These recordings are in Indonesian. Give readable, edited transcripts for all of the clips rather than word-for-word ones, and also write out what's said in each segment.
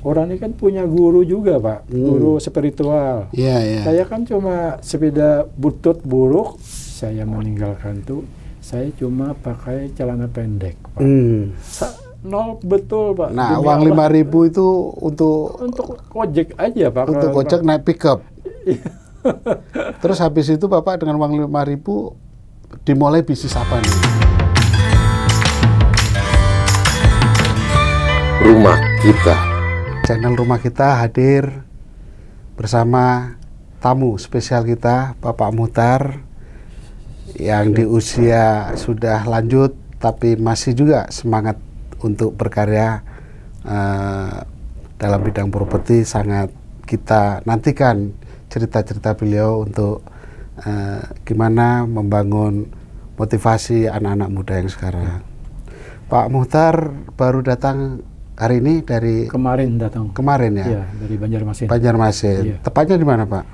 orang ini kan punya guru juga, Pak, guru spiritual. Iya, iya. Saya kan cuma sepeda butut buruk, saya meninggalkan tuh. Saya cuma pakai celana pendek, Pak. Nol betul, Pak. Nah, Demi uang Allah. 5.000 itu untuk ojek aja, Pak. untuk Kalau- ojek naik pickup. Terus habis itu Bapak dengan uang 5.000 dimulai bisnis apa nih? Rumah kita. Channel Rumah Kita hadir bersama tamu spesial kita, Bapak Muhtar, yang di usia sudah lanjut tapi masih juga semangat untuk berkarya dalam bidang properti. Sangat kita nantikan cerita-cerita beliau untuk gimana membangun motivasi anak-anak muda yang sekarang. Pak Muhtar baru datang hari ini dari Kemarin datang. kemarin ya? Iya, dari Banjarmasin. Banjarmasin. Iya. Tepatnya di mana, Pak?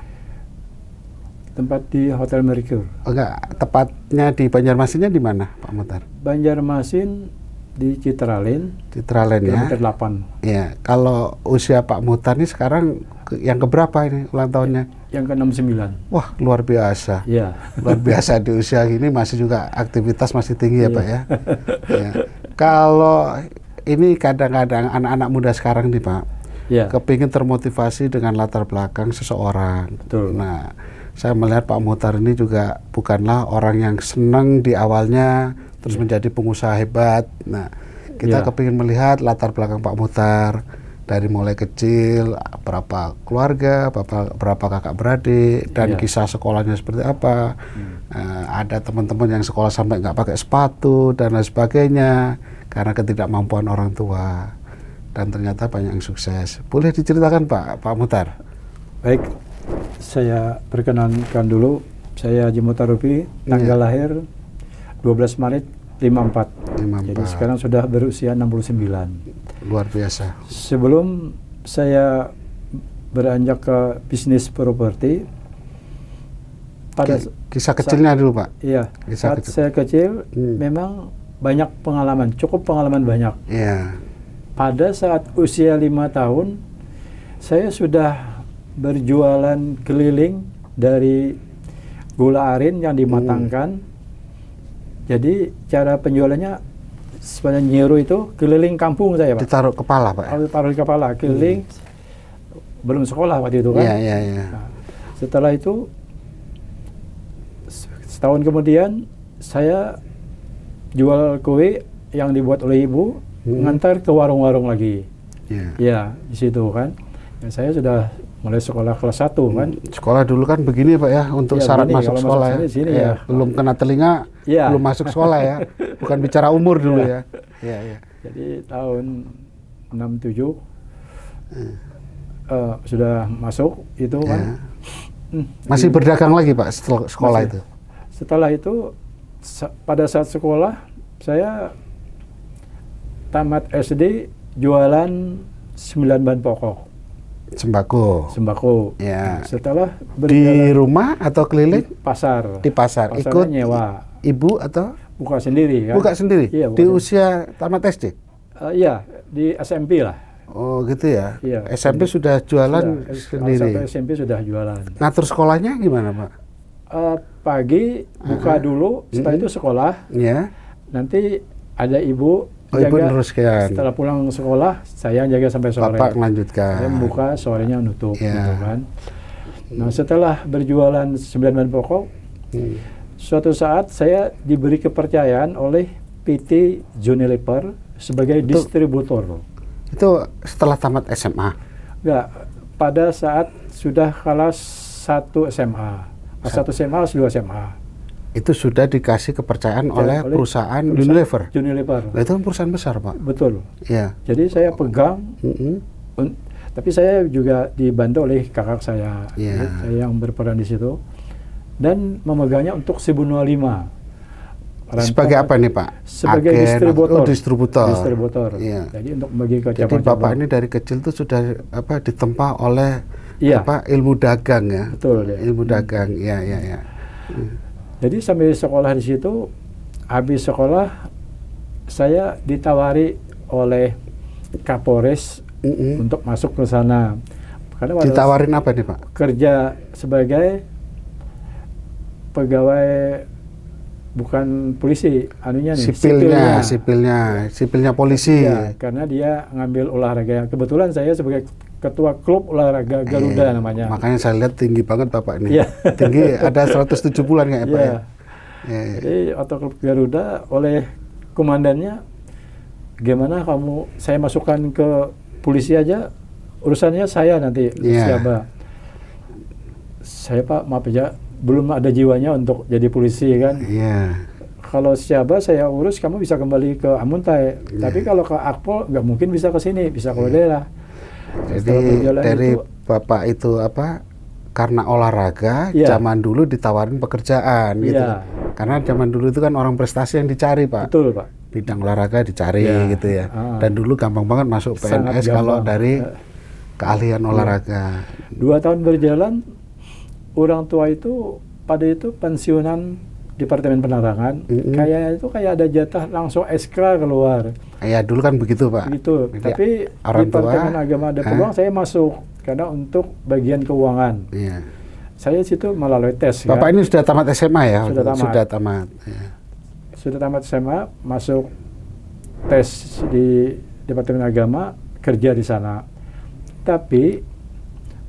Tempat di Hotel Mercure. Oh, enggak, tepatnya di Banjarmasinnya di mana, Pak Muhtar? Banjarmasin di Citralen, Citralen ya. kilometer 8. Iya. Kalau usia Pak Muhtar ini sekarang yang keberapa ini ulang tahunnya? Yang ke-69. Wah, luar biasa. Iya. Luar biasa di usia ini masih juga aktivitas masih tinggi ya, Iya. Pak ya. Iya. Kalau ini kadang-kadang anak-anak muda sekarang nih, Pak, Iya. kepingin termotivasi dengan latar belakang seseorang. Betul. Nah, saya melihat Pak Muhtar ini juga bukanlah orang yang senang di awalnya terus menjadi pengusaha hebat. Nah, kita Iya. kepingin melihat latar belakang Pak Muhtar dari mulai kecil, berapa keluarga, berapa kakak beradik, dan Iya. kisah sekolahnya seperti apa. Ada teman-teman yang sekolah sampai nggak pakai sepatu dan lain sebagainya karena ketidakmampuan orang tua. Dan ternyata banyak yang sukses. Boleh diceritakan Pak Muhtar? Baik, saya perkenalkan dulu. Saya Haji Muhtar Rufi, tanggal lahir 12 Maret 54. 54. Jadi sekarang sudah berusia 69. Luar biasa. Sebelum saya beranjak ke bisnis properti, pada Kisah kecilnya dulu, Pak. iya, Kisah saat kecil. saya kecil Hmm. memang banyak pengalaman, cukup pengalaman banyak. Iya. Pada saat usia 5 tahun, saya sudah berjualan keliling dari gula aren yang dimatangkan. Jadi cara penjualannya sebenarnya nyiru itu keliling kampung saya, Pak. Ditaruh kepala, Pak. Kalau taruh di kepala, keliling. Belum sekolah waktu itu kan. Iya, iya, iya. Nah, setelah itu setahun kemudian saya jual kue yang dibuat oleh ibu, ngantar ke warung-warung lagi. Iya. Ya, di situ kan. Dan saya sudah mulai sekolah kelas 1 kan. Sekolah dulu kan begini, Pak ya, untuk Iya, syarat begini, masuk kalau sekolah masuk ya. sini Iya, ya. belum kena telinga, Iya. belum masuk sekolah ya. Bukan bicara umur dulu ya. Iya, iya. Jadi tahun 67 sudah masuk itu Iya. kan. Masih berdagang lagi, Pak, setelah sekolah Masih. itu. Setelah itu pada saat sekolah saya tamat SD jualan 9 bahan pokok Sembako. sembako. Ya. Setelah Di berjalan rumah atau di keliling? pasar. Di pasar. Pasarnya Ikut nyewa. ibu atau Buka sendiri kan. buka sendiri? Iya, buka Di sendiri. usia tamat SD? Iya, di SMP lah. Oh gitu ya. Iya. SMP sudah jualan Sudah, sendiri. Sampai SMP sudah jualan. Ngatur sekolahnya gimana, Pak? Pagi buka dulu, setelah itu sekolah. Ya. Nanti ada ibu Oh, ibu jaga. meneruskan. Setelah pulang sekolah, saya jaga sampai sore. Bapak melanjutkan. Saya buka, sorenya nutup, Ya. gitu kan. Nah, setelah berjualan 9 bahan pokok, suatu saat saya diberi kepercayaan oleh PT Unilever sebagai distributor. Itu setelah tamat SMA. Enggak, pada saat sudah kelas 1 SMA. Kelas 1 SMA, kelas 2 SMA. Itu sudah dikasih kepercayaan oleh Oleh perusahaan Unilever. Unilever. Nah, itu kan perusahaan besar, Pak. Betul. Iya. Jadi saya pegang, tapi saya juga dibantu oleh kakak saya. Iya. Saya yang berperan di situ. Dan memegangnya untuk 1005. Sebagai apa nih, Pak? Sebagai Agen, distributor. Oh, distributor. Distributor. Iya. Jadi untuk bagi ke Jadi cabang-cabang. Bapak ini dari kecil tuh sudah ditempa oleh Iya. ilmu dagang ya. Betul, ya. Ilmu dagang. Iya, iya, iya. Jadi sambil sekolah di situ, habis sekolah saya ditawari oleh Kapolres untuk masuk ke sana. Karena pada Ditawarin apa nih Pak? kerja sebagai pegawai, bukan polisi, anunya nih, sipilnya polisi. Ya, karena dia ngambil olahraga. Kebetulan saya sebagai ketua klub olahraga Garuda namanya. Makanya saya lihat tinggi banget Bapak ini. Iya. Tinggi, ada 170-an nggak ya Pak? Iya. Ya? Ya. Jadi waktu klub Garuda oleh komandannya, gimana kamu saya masukkan ke polisi aja, urusannya saya nanti. Siapa? Saya Pak, maaf aja, belum ada jiwanya untuk jadi polisi kan. Iya. Kalau siapa saya urus, kamu bisa kembali ke Amuntai. Tapi kalau ke Akpol nggak mungkin bisa ke sini, bisa ke daerah. Jadi dari Bapak itu apa? Karena olahraga, zaman dulu ditawarin pekerjaan gitu. Karena zaman dulu itu kan orang prestasi yang dicari Pak. Betul Pak. Bidang olahraga dicari gitu ya. Dan dulu gampang banget masuk PNS kalau dari keahlian olahraga. 2 tahun berjalan, orang tua itu pada itu pensiunan Departemen Penerangan, kayak ada jatah langsung SK keluar. Ya dulu kan begitu Pak. Begitu. Jadi, tapi Departemen Agama ada peluang, saya masuk karena untuk bagian keuangan. Iya. Saya situ melalui tes. Bapak ini sudah tamat SMA ya? Sudah tamat. Ya. Sudah tamat SMA, masuk tes di Departemen Agama, kerja di sana. Tapi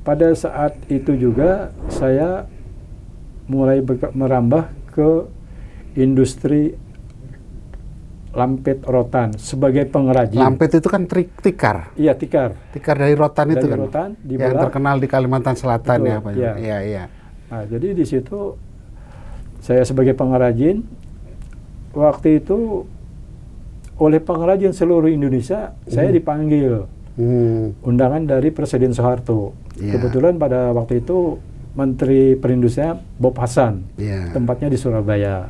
pada saat itu juga saya mulai merambah ke industri lampet rotan sebagai pengrajin. Lampet itu kan tikar. Iya, tikar. Tikar dari rotan dari itu kan. Rotan, yang terkenal di Kalimantan Selatan. Betul, ya Pak. Iya. Iya. Nah, jadi di situ saya sebagai pengrajin, waktu itu oleh pengrajin seluruh Indonesia saya dipanggil undangan dari Presiden Soeharto. Kebetulan pada waktu itu Menteri Perindustrian Bob Hasan, tempatnya di Surabaya.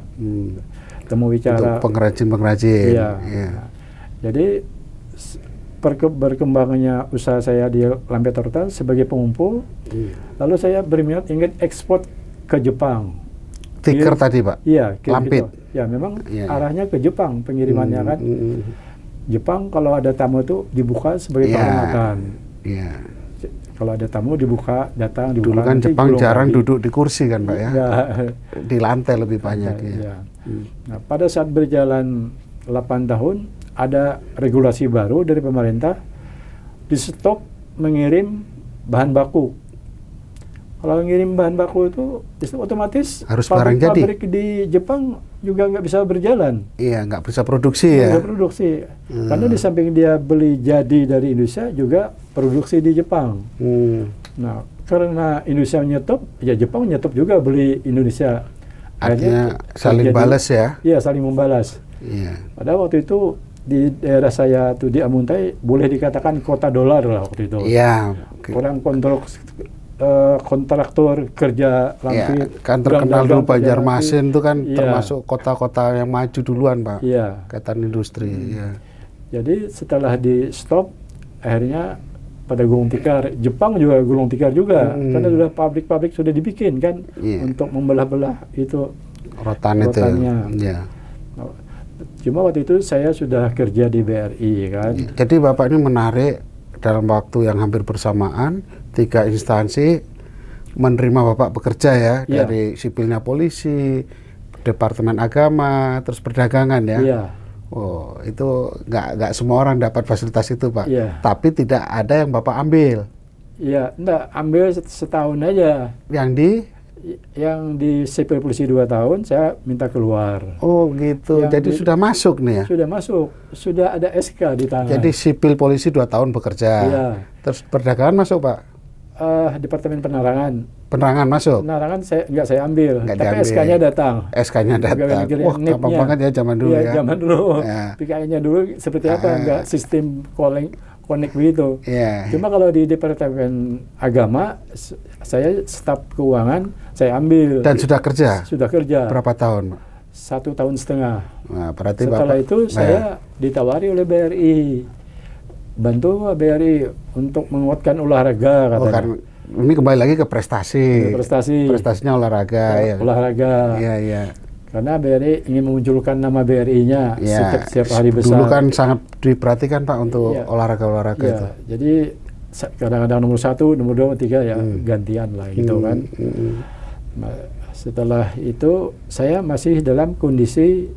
Temu bicara untuk pengrajin-pengrajin. Nah, jadi berkembangnya usaha saya di Lampet Rotan sebagai pengumpul, lalu saya berminat ingin ekspor ke Jepang. Tikar tadi Pak? Iya, lampit. Gitu. Ya memang arahnya ke Jepang pengirimannya kan. Jepang kalau ada tamu itu dibuka sebagai penghormatan. Iya. Kalau ada tamu dibuka, datang, dibuka. Dulu kan Jepang jarang duduk di kursi kan Pak ya? Di lantai lebih banyak. Nah, pada saat berjalan 8 tahun, ada regulasi baru dari pemerintah, di stop mengirim bahan baku. Kalau ngirim bahan baku itu otomatis harus barang jadi. Pabrik di Jepang juga nggak bisa berjalan. Iya, nggak bisa produksi ya. Nggak produksi. Karena di samping dia beli jadi dari Indonesia, juga produksi di Jepang. Nah, karena Indonesia nyetop, ya Jepang nyetop juga beli Indonesia. Artinya saling balas ya? Iya, saling membalas. Iya. Pada waktu itu di daerah saya tuh di Amuntai boleh dikatakan kota dolar lah waktu itu. Iya. Orang kontraktor kerja lampit. Ya, kan terkenal dulu Banjarmasin itu kan termasuk kota-kota yang maju duluan Pak. Iya. Kaitan industri. Ya. Jadi setelah di stop, akhirnya pada gulung tikar, Jepang juga gulung tikar juga, karena sudah pabrik-pabrik sudah dibikin kan untuk membelah-belah itu rotannya. Ya. Cuma waktu itu saya sudah kerja di BRI kan. Jadi Bapak ini menarik dalam waktu yang hampir bersamaan 3 instansi menerima Bapak bekerja ya, dari sipilnya polisi, Departemen Agama, terus perdagangan ya. Iya. Oh, itu nggak semua orang dapat fasilitas itu Pak. Iya. Tapi tidak ada yang Bapak ambil. Iya, enggak, ambil setahun aja. Yang di sipil polisi 2 tahun, saya minta keluar. Oh gitu, jadi sudah masuk nih ya? Sudah masuk, sudah ada SK di tangan. Jadi sipil polisi 2 tahun bekerja. Iya. Terus perdagangan masuk Pak? Departemen Penerangan. Penerangan masuk? Penerangan saya ambil, nggak tapi diambil. SK-nya datang. SK-nya datang. Wah, gampang banget ya zaman dulu ya? Zaman dulu. Ya. PKI-nya dulu seperti apa, nggak sistem connect begitu. Yeah. Cuma kalau di Departemen Agama, saya staf keuangan, saya ambil. Dan sudah kerja? Sudah kerja. Berapa tahun? 1,5 tahun. Nah, berarti setelah Bapak, itu saya ditawari oleh BRI. Bantu BRI untuk menguatkan olahraga katanya. Karena ini kembali lagi ke prestasi. Prestasinya olahraga. Olahraga. Iya, iya. Karena BRI ingin memunculkan nama BRI-nya setiap hari besar. Dulu kan sangat diperhatikan Pak untuk olahraga-olahraga itu. Jadi kadang-kadang nomor 1, nomor 2, 3 ya gantian lah gitu kan. Nah, setelah itu saya masih dalam kondisi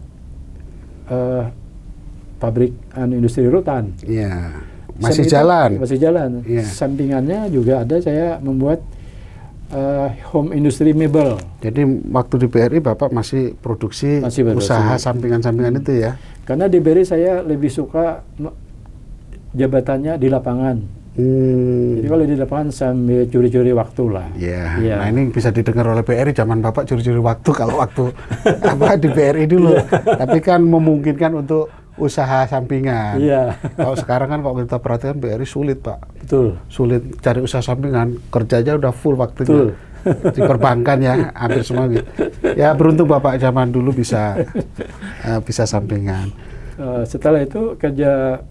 pabrik industri rutan. Iya. Masih jalan. Masih jalan. Sampingannya juga ada saya membuat home industry mebel. Jadi waktu di BRI Bapak masih produksi usaha sampingan-sampingan itu ya? Karena di BRI saya lebih suka jabatannya di lapangan. Jadi kalau di lapangan sambil curi-curi waktu lah. Nah ini bisa didengar oleh BRI, zaman Bapak curi-curi waktu kalau waktu di BRI dulu. Tapi kan memungkinkan untuk usaha sampingan. Kalau sekarang kan kalau kita perhatikan BRI sulit Pak. Betul. Sulit cari usaha sampingan, kerjanya udah full waktunya. Di perbankan ya, hampir semua gitu. Ya beruntung Bapak zaman dulu bisa sampingan. Setelah itu kerja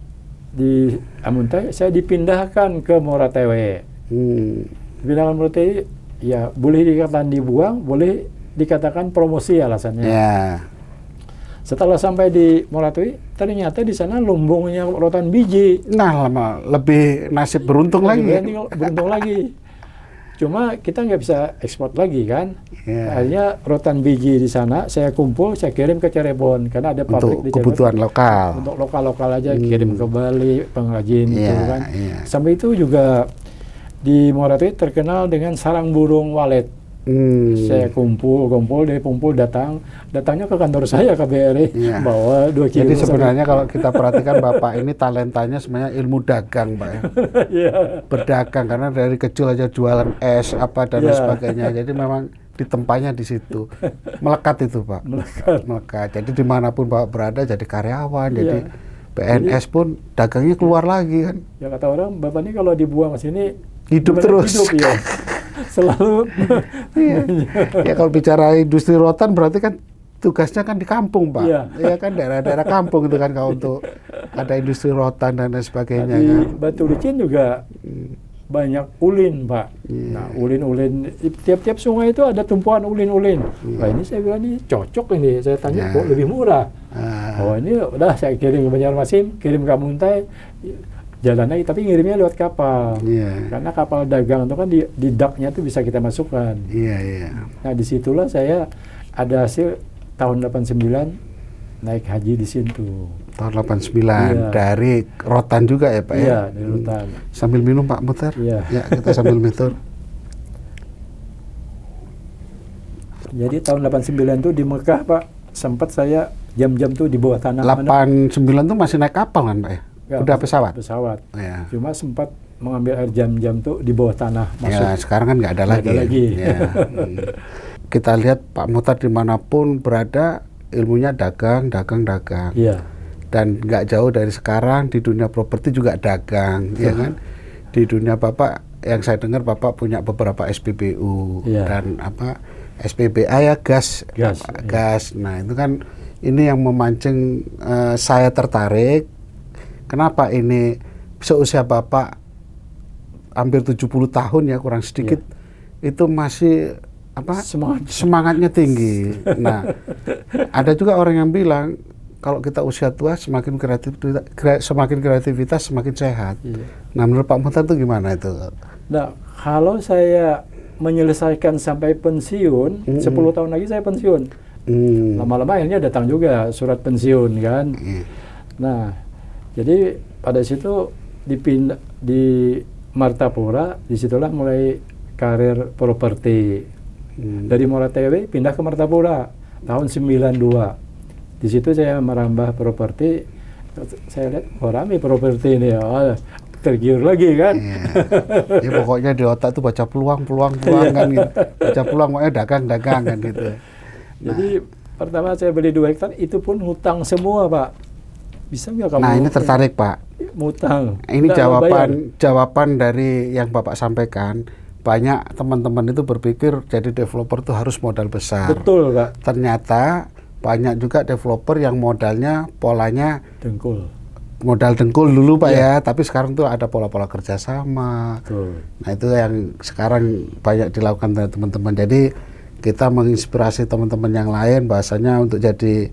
di Amuntai, saya dipindahkan ke Moratewe. Dipindahkan ke Moratewe, ya boleh dikatakan dibuang, boleh dikatakan promosi alasannya. Setelah sampai di Moratewe, ternyata di sana lumbungnya rotan biji. Nah, lebih nasib beruntung lagi. Beruntung lagi. Cuma kita nggak bisa ekspor lagi kan. Akhirnya rotan biji di sana saya kumpul, saya kirim ke Cirebon karena ada pabrik di Cirebon. Kebutuhan lokal. Untuk lokal aja kirim ke Bali, pengrajin gitu kan. Sampai itu juga di Moratewe terkenal dengan sarang burung walet. Saya kumpul datangnya ke kantor saya ke BRI bawa 2 kilo. Jadi sebenarnya kalau kita perhatikan Bapak ini talentanya sebenarnya ilmu dagang Pak ya. Berdagang karena dari kecil aja jualan es dan sebagainya. Jadi memang ditempatnya di situ. Melekat itu Pak. Melekat. Jadi dimanapun Bapak berada jadi karyawan, jadi PNS pun dagangnya keluar lagi kan. Ya kata orang Bapak ini kalau dibuang ke sini hidup terus. Selalu. Ya kalau bicara industri rotan berarti kan tugasnya kan di kampung Pak. Ya kan daerah-daerah kampung itu kan kalau untuk ada industri rotan dan lain sebagainya. Di Batu Licin juga banyak ulin Pak. Nah ulin-ulin tiap-tiap sungai itu ada tumpuan ulin-ulin. Nah ini saya bilang ini cocok ini. Saya tanya kok lebih murah. Oh ini udah saya kirim ke Banjarmasin, kirim ke Amuntai. Jalan lagi, tapi ngirimnya lewat kapal. Karena kapal dagang itu kan di daknya itu bisa kita masukkan. Nah disitulah saya ada hasil tahun 89 naik haji di situ. Tahun 89 dari rotan juga ya Pak ya? Iya, dari rotan. Sambil minum Pak Mutar? Ya kita sambil minum. Jadi tahun 89 tuh di Mekah Pak, sempat saya jam-jam tuh di bawah tanah. 89 tuh masih naik kapal kan Pak ya? Udah pesawat? Pesawat. Cuma sempat mengambil air jam-jam tuh di bawah tanah. Ya, sekarang kan nggak ada lagi. Kita lihat Pak Mutar dimanapun berada, ilmunya dagang. Dan nggak jauh dari sekarang di dunia properti juga dagang, ya kan? Di dunia Bapak, yang saya dengar Bapak punya beberapa SPBU dan SPBA ya gas. Nah itu kan ini yang memancing saya tertarik. Kenapa ini seusia Bapak hampir 70 tahun ya kurang sedikit itu masih semangatnya tinggi. Nah, ada juga orang yang bilang kalau kita usia tua semakin kreativitas semakin sehat. Nah, menurut Pak Mutar itu gimana itu? Nah, kalau saya menyelesaikan sampai pensiun, 10 tahun lagi saya pensiun. Lama-lama akhirnya datang juga surat pensiun kan. Nah, jadi pada situ dipindah di Martapura, disitulah mulai karir properti. Dari Moratewe pindah ke Martapura tahun 92. Di situ saya merambah properti. Saya lihat rame properti ini ya, tergiur lagi kan. Ya pokoknya di otak tuh baca peluang kan gitu. Baca peluang pokoknya dagang kan gitu. Jadi pertama saya beli 2 hektar itu pun hutang semua Pak. Bisa nggak kamu? Nah ini tertarik Pak. Mutang. Ini jawaban dari yang Bapak sampaikan. Banyak teman-teman itu berpikir jadi developer itu harus modal besar. Betul Pak. Ternyata banyak juga developer yang modalnya polanya dengkul. Modal dengkul dulu Pak ya. Tapi sekarang tuh ada pola-pola kerjasama. Betul. Nah itu yang sekarang banyak dilakukan oleh teman-teman. Jadi kita menginspirasi teman-teman yang lain, bahasanya untuk jadi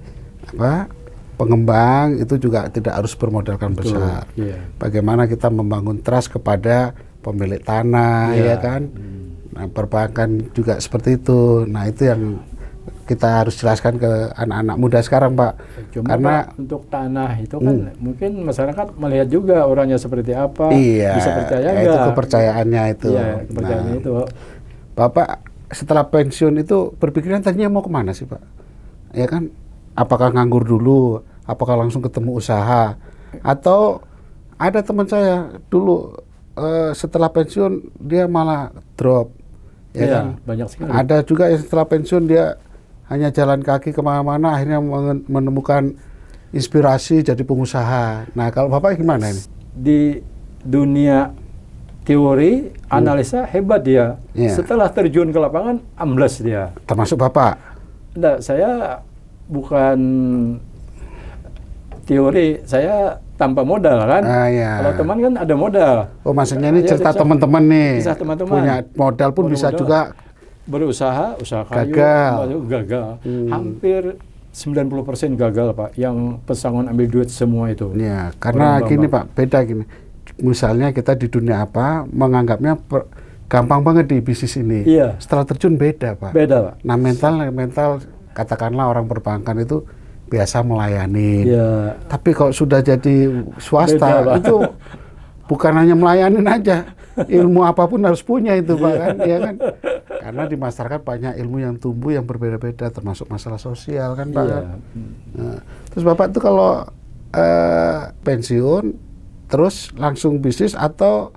pengembang itu juga tidak harus bermodalkan besar. Bagaimana kita membangun trust kepada pemilik tanah, ya kan? Nah, perbankan juga seperti itu. Nah, itu yang kita harus jelaskan ke anak-anak muda sekarang, Pak. Cuma karena Pak, untuk tanah itu kan mungkin masyarakat melihat juga orangnya seperti apa, bisa percaya ya, nggak? itu kepercayaannya itu. Iya, kepercayaannya itu. Bapak setelah pensiun itu berpikiran tadinya mau kemana sih, Pak? Ya kan, apakah nganggur dulu, apakah langsung ketemu usaha, atau ada teman saya dulu setelah pensiun dia malah drop, ya kan? Banyak sekali. Ada juga yang setelah pensiun dia hanya jalan kaki kemana-mana, akhirnya menemukan inspirasi jadi pengusaha. Nah, kalau Bapak gimana ini? Di dunia teori, analisa hebat dia. Setelah terjun ke lapangan, ambles dia. Termasuk Bapak? Enggak, saya bukan teori, saya tanpa modal kan. Kalau teman kan ada modal. Oh, maksudnya ini cerita teman-teman nih. Kisah teman-teman. Punya modal pun bisa modal. Juga berusaha, usaha kayu, gagal. Hampir 90% gagal, Pak. Yang pesangon ambil duit semua itu. Ya, karena gini Pak, beda gini. Misalnya kita di dunia apa, menganggapnya gampang banget di bisnis ini. Iya. Setelah terjun beda, Pak. Beda, Pak. Nah, mental katakanlah orang perbankan itu biasa melayani. Iya. Tapi kalau sudah jadi swasta, beda, itu bukan hanya melayanin aja. Ilmu apapun harus punya itu, Pak, kan? Ya kan? Karena di masyarakat banyak ilmu yang tumbuh yang berbeda-beda, termasuk masalah sosial kan, Pak. Kan? Nah, terus Bapak itu kalau pensiun terus langsung bisnis atau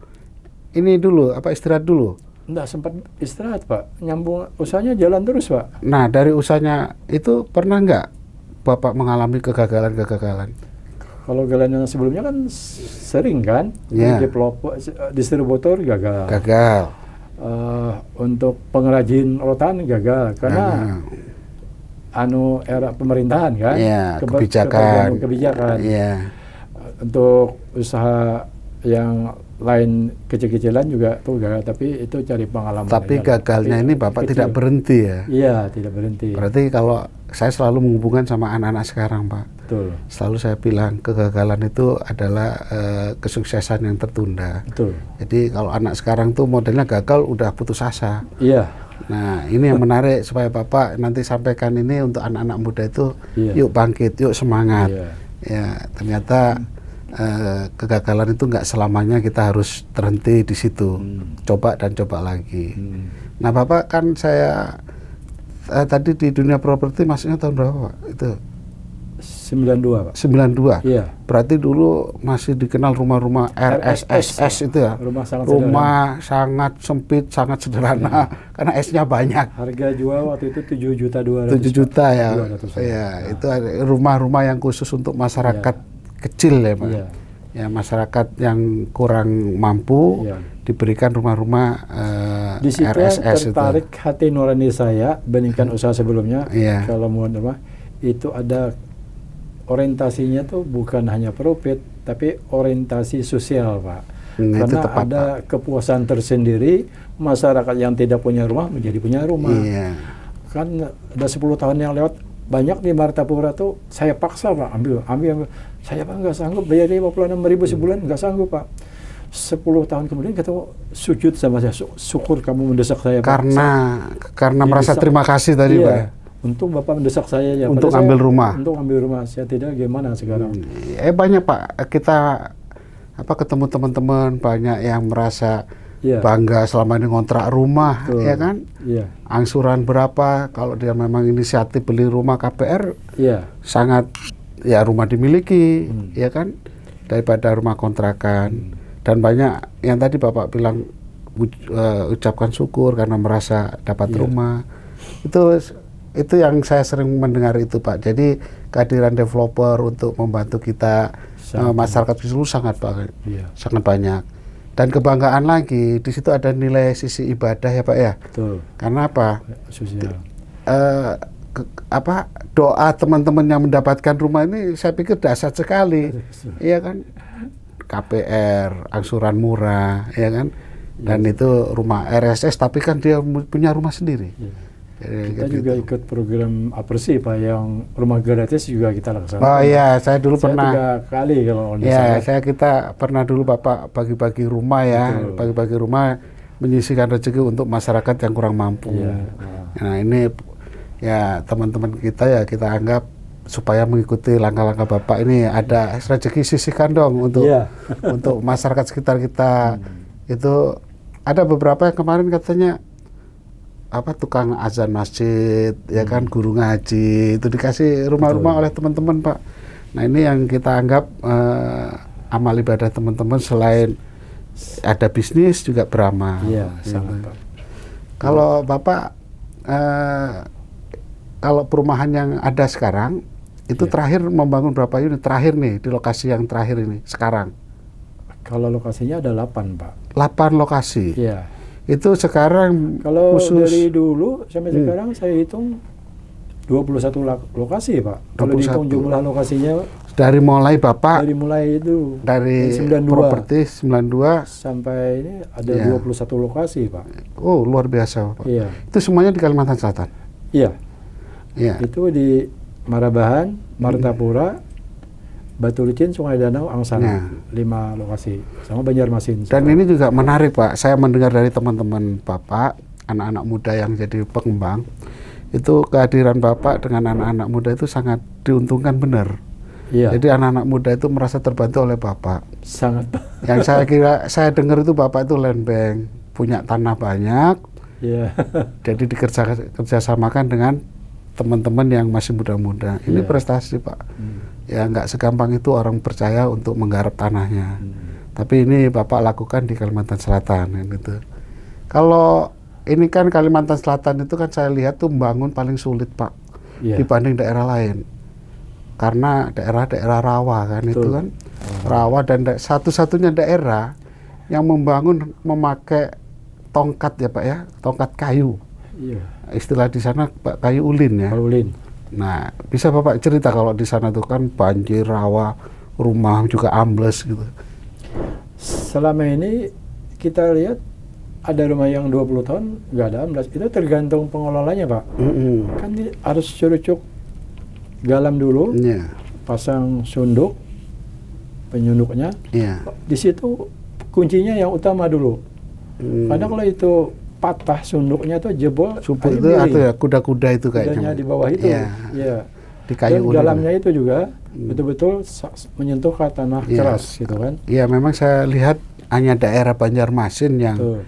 ini dulu istirahat dulu? Enggak sempat istirahat, Pak. Nyambung usahanya jalan terus, Pak. Nah, dari usahanya itu pernah nggak Bapak mengalami kegagalan-kegagalan? Kalau gagal yang sebelumnya kan sering kan, developer, distributor gagal. Untuk pengrajin rotan gagal karena era pemerintahan kan, kebijakan. Untuk usaha yang lain kecil-kecilan juga tuh gagal, tapi itu cari pengalaman. Tapi gagalnya ini Bapak tidak berhenti ya? Iya, tidak berhenti. Berarti kalau saya selalu menghubungkan sama anak-anak sekarang, Pak. Betul. Selalu saya bilang kegagalan itu adalah kesuksesan yang tertunda. Betul. Jadi kalau anak sekarang tuh modelnya gagal udah putus asa. Iya. Nah, ini yang menarik supaya Bapak nanti sampaikan ini untuk anak-anak muda itu, yuk bangkit, yuk semangat. Ya, ternyata kegagalan itu nggak selamanya kita harus terhenti di situ. Coba dan coba lagi. Nah, Bapak kan saya tadi di dunia properti masuknya tahun berapa, Pak? Itu 92, Pak. 92. Iya. Berarti dulu masih dikenal rumah-rumah RSS itu ya. Rumah sangat sempit, sangat sederhana karena S-nya banyak. Harga jual waktu itu 7.200.000. 7 juta ya. Iya, itu rumah-rumah yang khusus untuk masyarakat kecil ya, Pak. Ya, masyarakat yang kurang mampu diberikan rumah-rumah di situ RSS tertarik itu. Hati nurani saya bandingkan usaha sebelumnya. Kalau mau rumah itu ada orientasinya tuh bukan hanya profit tapi orientasi sosial, Pak. Karena tepat, ada Pak. Kepuasan tersendiri masyarakat yang tidak punya rumah menjadi punya rumah. Kan ada 10 tahun yang lewat banyak di Martapura tuh saya paksa, Pak, ambil. Saya Pak nggak sanggup bayar 56.000 sebulan, nggak sanggup, Pak. 10 tahun kemudian ketemu sujud sama saya, syukur kamu mendesak saya, Pak. Karena merasa terima kasih tadi, Pak. Untuk Bapak mendesak saya ya. Untuk ambil rumah. Untuk ambil rumah, saya tidak gimana sekarang. Banyak, Pak, kita ketemu teman-teman banyak yang merasa bangga selama ini ngontrak rumah, ya kan? Angsuran berapa? Kalau dia memang inisiatif beli rumah KPR, sangat rumah dimiliki, ya kan? Daripada rumah kontrakan. Dan banyak yang tadi Bapak bilang ucapkan syukur karena merasa dapat rumah. Itu yang saya sering mendengar itu, Pak. Jadi kehadiran developer untuk membantu kita masyarakat di seluruh sangat banyak. Dan kebanggaan lagi di situ ada nilai sisi ibadah ya, Pak ya. Betul. Karena apa? Sosial. Doa teman-teman yang mendapatkan rumah ini saya pikir dahsyat sekali. Iya kan? KPR, angsuran murah, ya kan? Dan itu rumah RSS tapi kan dia punya rumah sendiri. Kita juga ikut program Apersi Pak, yang rumah gratis juga kita laksanakan. Oh iya, saya dulu pernah. 3 kali kalau Iya, kita pernah dulu Bapak bagi-bagi rumah ya, Betul. bagi-bagi rumah menyisihkan rezeki untuk masyarakat yang kurang mampu. Iya. Nah ini ya teman-teman kita ya kita anggap supaya mengikuti langkah-langkah Bapak ini ada rezeki sisihkan dong untuk Iya. untuk masyarakat sekitar kita. Itu ada beberapa yang kemarin katanya apa tukang azan masjid ya kan, guru ngaji itu dikasih rumah-rumah oleh teman-teman Pak. Nah ini yang kita anggap amal ibadah teman-teman, selain ada bisnis juga beramal. Iya, gitu. sangat Pak. Kalau Bapak kalau perumahan yang ada sekarang itu Iya. terakhir membangun berapa unit terakhir nih di lokasi yang terakhir ini sekarang? Kalau lokasinya ada 8 Pak. 8 lokasi. Iya. Itu sekarang Kalau khusus dari dulu sampai sekarang saya hitung 21 lokasi Pak. Kalau 21. dihitung jumlah lokasinya dari mulai Bapak dari mulai itu dari 92 properti 92 sampai ini ada Iya. 21 lokasi Pak. oh luar biasa Bapak. Iya. Itu semuanya di Kalimantan Selatan. Iya. Iya. Itu di Marabahan, Martapura, Batu Licin, Sungai Danau, Angsana. 5 lokasi. Sama Banjarmasin. Dan ini juga menarik Pak, saya mendengar dari teman-teman Bapak, anak-anak muda yang jadi pengembang, itu kehadiran Bapak dengan anak-anak muda itu sangat diuntungkan benar. Iya. Jadi anak-anak muda itu merasa terbantu oleh Bapak. Sangat. Yang saya dengar itu Bapak itu land bank, punya tanah banyak, Iya. jadi kerjasamakan dengan teman-teman yang masih muda-muda. Ini Iya. prestasi Pak. Ya nggak segampang itu orang percaya untuk menggarap tanahnya. Tapi ini Bapak lakukan di Kalimantan Selatan gitu. Kalau ini kan Kalimantan Selatan itu kan saya lihat tuh membangun paling sulit Pak Iya. dibanding daerah lain. Karena daerah-daerah rawa kan Betul. itu kan rawa dan satu-satunya daerah yang membangun memakai tongkat ya Pak ya, tongkat kayu. Iya. Istilah di sana Pak, kayu ulin ya. Paulin. Nah, bisa Bapak cerita kalau di sana tuh kan banjir, rawa, rumah juga ambles gitu. Selama ini kita lihat ada rumah yang 20 tahun nggak ada amblas. Itu tergantung pengelolanya Pak. Kan harus curucuk galam dulu, Iya, pasang sunduk, penyunduknya. iya. Di situ kuncinya yang utama dulu. Karena kalau itu patah sunduknya tuh jebol, Supu air itu miring. atau ya kuda-kuda itu Kudanya kayaknya. di bawah itu. Iya. Iya. Di kayu Dan ulin. dalamnya itu juga betul-betul menyentuh ke tanah Iya. keras gitu kan. Iya, memang saya lihat hanya daerah Banjarmasin yang Tuh.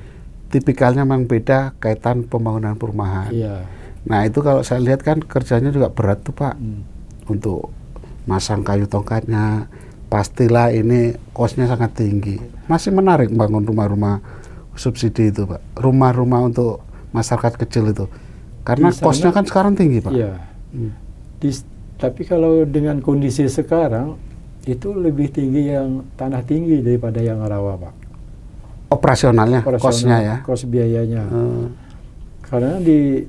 tipikalnya memang beda kaitan pembangunan perumahan. Iya. Nah, itu kalau saya lihat kan kerjanya juga berat tuh Pak. Hmm. Untuk masang kayu tongkatnya, pastilah ini kosnya sangat tinggi. Masih menarik bangun rumah-rumah subsidi itu Pak, rumah-rumah untuk masyarakat kecil itu, karena Di sana- kosnya kan sekarang tinggi Pak. Iya. Hmm. Tapi kalau dengan kondisi sekarang itu lebih tinggi yang tanah tinggi daripada yang rawa Pak. Operasionalnya, kosnya ya. Kos biayanya. Karena di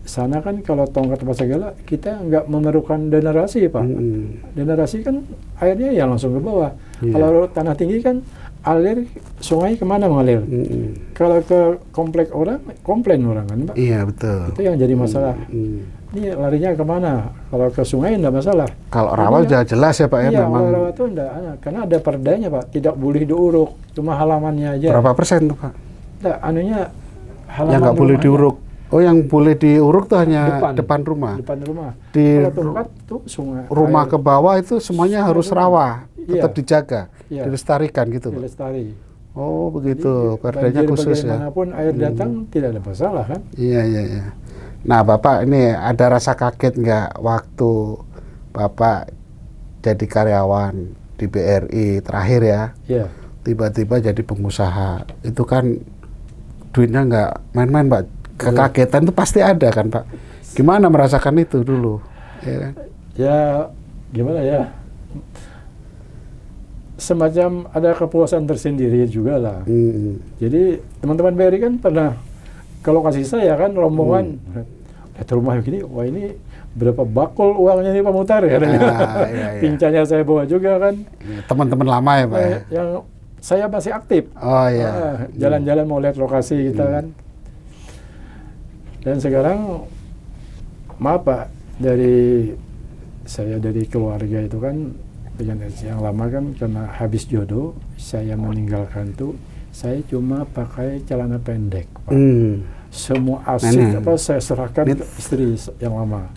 sana kan kalau tongkat apa segala kita nggak memerlukan denerasi Pak. Denerasi kan airnya ya langsung ke bawah. Iya. Kalau tanah tinggi kan alir sungai kemana mengalir. Kalau ke komplek orang, komplain orang kan Pak. Iya betul. Itu yang jadi masalah. Ini larinya kemana? Kalau ke sungai enggak masalah. Kalau rawa Jadi, udah jelas ya Pak ya Iya, memang. kalau rawa itu enggak, karena ada perdanya Pak. Tidak boleh diuruk, cuma halamannya aja. Berapa persen tuh Pak? Enggak, anunya halaman Yang nggak boleh rumahnya. diuruk. Oh, yang boleh diuruk tuh hanya Depan. depan rumah. Depan rumah. Di Kalau tongkat tuh sungai. rumah air ke bawah itu semuanya harus rumah. rawa, Iya. tetap dijaga, Iya. dilestarikan gitu Pak. dilestari. Oh begitu, Jadi, perdanya banjir khusus ya. bagaimanapun air datang tidak ada masalah kan? Iya iya iya. Nah Bapak ini ada rasa kaget nggak waktu Bapak jadi karyawan di BRI terakhir ya, Iya. tiba-tiba jadi pengusaha, itu kan duitnya nggak main-main Pak. Kekagetan itu pasti ada kan Pak. Gimana merasakan itu dulu? Ya kan? Ya gimana ya? Semacam ada kepuasan tersendiri juga lah. Jadi teman-teman BRI kan pernah ke lokasi saya kan rombongan lihat rumah begini, wah ini berapa bakul uangnya nih Pak Mutar ya? Iya. Pincanya saya bawa juga kan. Teman-teman lama ya Pak ya? Yang saya masih aktif. Oh iya. Jalan-jalan mau lihat lokasi kita kan. Dan sekarang maaf Pak, saya dari keluarga itu kan dengan yang lama kan karena habis jodoh, saya meninggalkan tuh saya cuma pakai celana pendek Pak. Semua aset apa saya serahkan ke istri yang lama.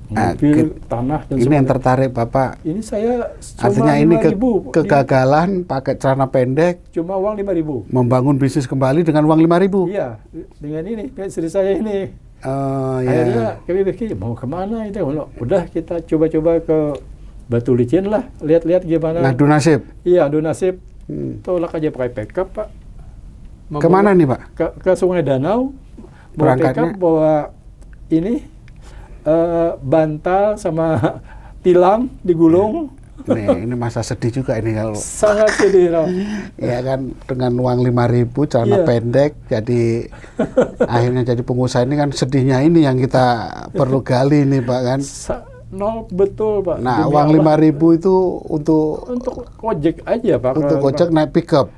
Mobil, tanah dan ini yang tertarik Bapak. Ini saya artinya ini kegagalan pakai celana pendek. Cuma uang 5.000. Membangun bisnis kembali dengan uang 5.000. Iya, dengan ini istri saya ini. Iya. Akhirnya kami pikir mau kemana itu? Udah kita coba-coba ke Batu Licin lah, lihat-lihat gimana. Nah, Dunasip. Iya, Dunasip. Tolak aja pakai pickup Pak. Kemana nih Pak? Ke Sungai Danau. Bawa pickup, bawa ini. Bantal sama tilam digulung. Ini masa sedih juga ini kalau sangat sedih loh. Ya kan dengan uang 5.000 celana pendek jadi akhirnya jadi pengusaha ini kan sedihnya ini yang kita perlu gali nih Pak kan. Nol betul Pak. Nah uang 5.000 itu untuk ojek aja Pak. Untuk ojek naik pickup.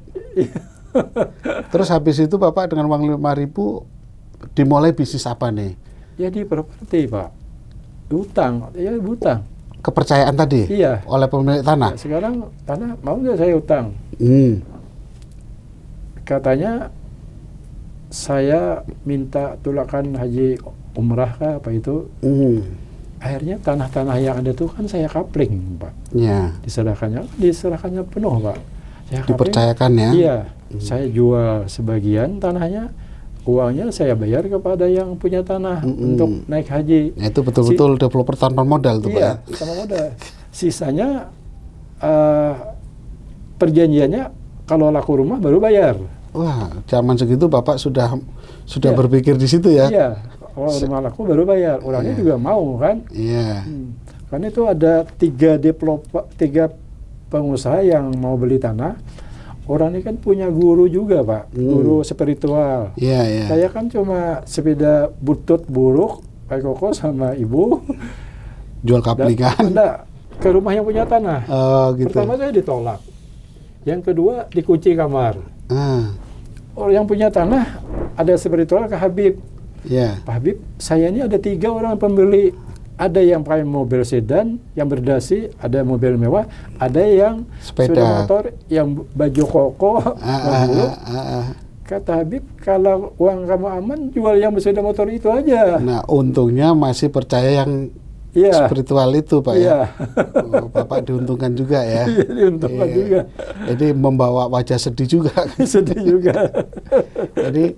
Terus habis itu Bapak dengan uang 5.000 dimulai bisnis apa nih? Jadi properti Pak. Utang, ya utang. Kepercayaan tadi? Iya. Oleh pemilik tanah? Ya, sekarang tanah mau nggak saya utang? Katanya saya minta tulakan haji umrah kah apa itu. Akhirnya tanah-tanah yang ada itu kan saya kapling Pak. Iya. Diserahkannya penuh Pak. Saya dipercayakan ya? Iya. Saya jual sebagian tanahnya. Uangnya saya bayar kepada yang punya tanah untuk naik haji. Nah, itu betul-betul developer tanpa modal tuh iya, Pak. Tanpa modal. Sisanya perjanjiannya kalau laku rumah baru bayar. Wah, zaman segitu Bapak sudah berpikir di situ ya? Iya, kalau rumah laku baru bayar. Orangnya juga mau kan? Iya. Karena itu ada 3 pengusaha yang mau beli tanah. Orang ini kan punya guru juga Pak, guru spiritual. Iya. Saya kan cuma sepeda butut buruk, kayak koko sama ibu. Jual kaplingan? Enggak, ke rumah yang punya tanah. Gitu. Pertama saya ditolak. Yang kedua dikunci kamar. Orang yang punya tanah ada spiritual ke Habib. Pak Habib, saya ini ada 3 orang pembeli. Ada yang pakai mobil sedan, yang berdasi, ada mobil mewah, ada yang sepeda motor, yang baju koko, Kata Habib, kalau uang kamu aman, jual yang sepeda motor itu aja. Nah, untungnya masih percaya yang spiritual itu, Pak ya. Bapak diuntungkan juga ya. Diuntungkan juga. Jadi membawa wajah sedih juga. Sedih juga. Jadi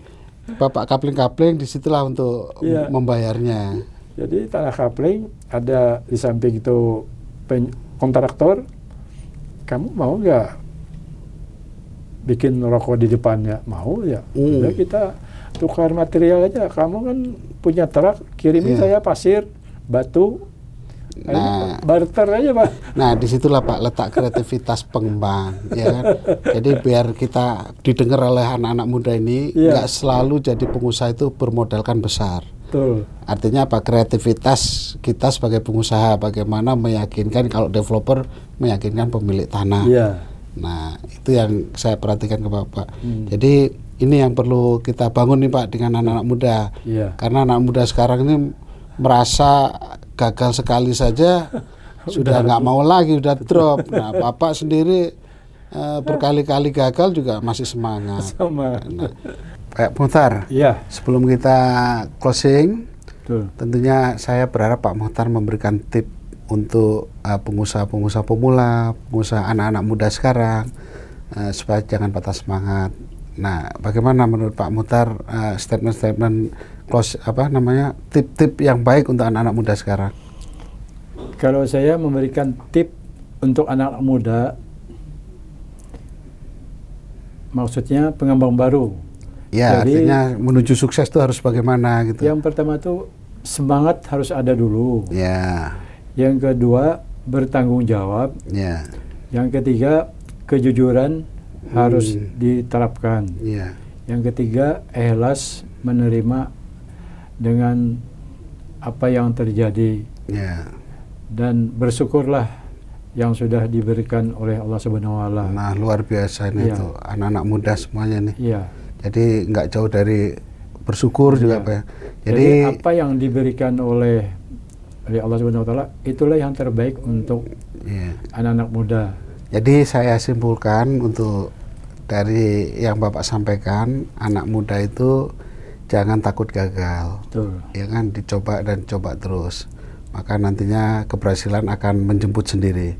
Bapak kapling-kapling disitulah untuk membayarnya. Jadi tanah kapling ada di samping itu kontraktor. Kamu mau nggak bikin rokok di depannya? Mau ya. Udah kita tukar material aja. Kamu kan punya truk, kirimin saya pasir, batu. Nah, barter aja Pak. Nah, disitulah Pak letak kreativitas pengembang, ya kan. Jadi biar kita didengar oleh anak-anak muda ini, nggak selalu jadi pengusaha itu bermodalkan besar. Betul. Artinya apa? Kreativitas kita sebagai pengusaha, bagaimana meyakinkan kalau developer meyakinkan pemilik tanah. Nah, itu yang saya perhatikan ke Bapak. Jadi ini yang perlu kita bangun nih Pak dengan anak-anak muda. Karena anak muda sekarang ini merasa gagal sekali saja sudah nggak mau lagi, udah drop. Nah, Bapak sendiri berkali-kali gagal juga masih semangat. Nah, Pak Muhtar, sebelum kita closing, tentunya saya berharap Pak Muhtar memberikan tip untuk pengusaha-pengusaha pemula, pengusaha anak-anak muda sekarang, supaya jangan patah semangat. Nah, bagaimana menurut Pak Muhtar statement-statement tip-tip yang baik untuk anak-anak muda sekarang? Kalau saya memberikan tip untuk anak-anak muda, maksudnya pengembang baru. Ya, jadi, artinya menuju sukses itu harus bagaimana gitu. Yang pertama tuh semangat harus ada dulu. Yang kedua bertanggung jawab. Yang ketiga kejujuran harus diterapkan. Yang ketiga ikhlas menerima dengan apa yang terjadi. Dan bersyukurlah yang sudah diberikan oleh Allah Subhanahu wa Ta'ala. Nah, luar biasa ini tuh anak-anak muda semuanya nih. Jadi nggak jauh dari bersyukur juga Ya. Pak ya. Jadi apa yang diberikan oleh Allah Subhanahu wa taala itulah yang terbaik untuk iya. anak-anak muda. Jadi saya simpulkan untuk dari yang Bapak sampaikan, anak muda itu jangan takut gagal. Betul. Ya kan, dicoba dan coba terus. Maka nantinya keberhasilan akan menjemput sendiri.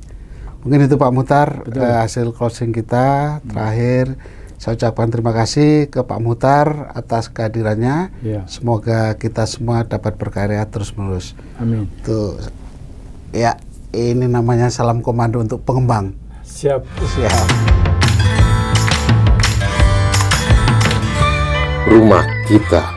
Mungkin itu Pak Muhtar hasil closing kita. Terakhir saya ucapkan terima kasih ke Pak Muhtar atas kehadirannya. Ya. Semoga kita semua dapat berkarya terus-menerus. Amin. Tuh, ya ini namanya salam komando untuk pengembang. Siap. Siap. Rumah kita.